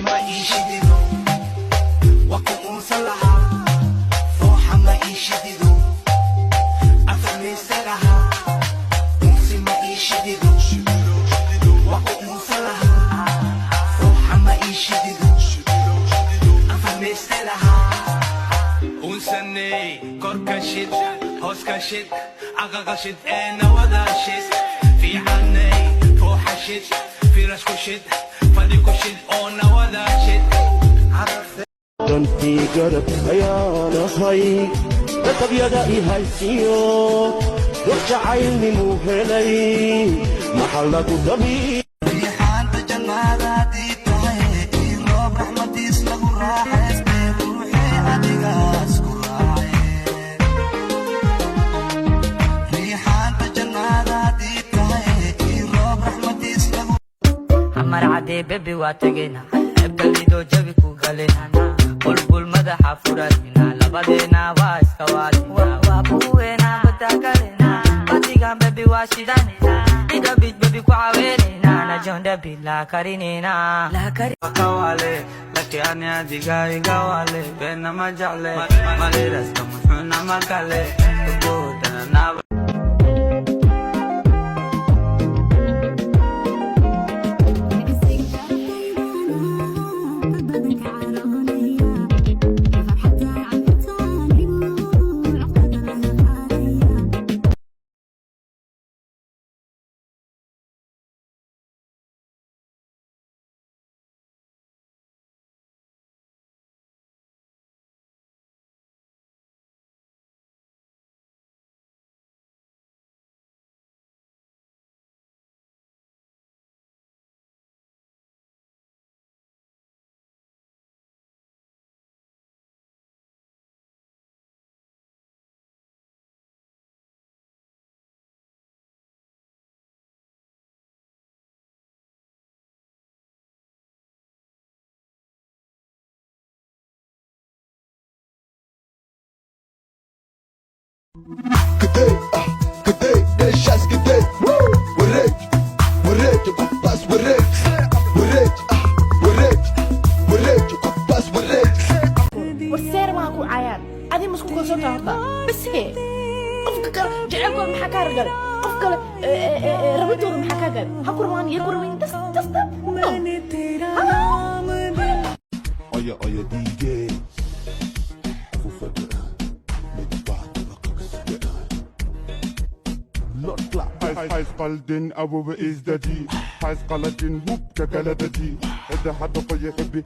ما يشددو وكم صلها فوحة ما يشددو أفهمي سرها أنسي ما يشددو وكم صلها فوحة ما يشددو أفهمي سرها أنسني كركشت هوسكشت أغغشت أنا وذا شت في عني فوحشت في رشكشت فديكشت أنا وذا شت dantii garab ayaan ahay dadab yada i haysiyo dad jacaylnimuu helay maxaa lagu dhabi riixaanta jannadaadii tahay ii roob raxmadiis lagu raaxaystay ruuxii adigaas ku raacay riixaanta jannadaadii tahay ii roob raxmadiis lagu amar cadee bebi waa tageyna ebgalidoo jabi ku galena bulbul madaxa furayna labadeena waa iska waadina waa buweena badagalena badigan bebi waa shidanina idabid bebi ku caweyneyna najonda bila karineyna kawale lakiani adiga igawale bena majacle maliraska muxuna makale ugoodana naba كدي الشاس كدي وريت بس وريت بس وريت والسير ماكو عيان هذه مسكو كوسوتا هطا بس هي قفك جعلكم محاكا رجال قفك ربطوا محاكا قال هكرمان يكرمين تس يا دي جي حيث قلدن أبو بإزدادي حيث قلدن هوب كقلدتي إذا حد يحبي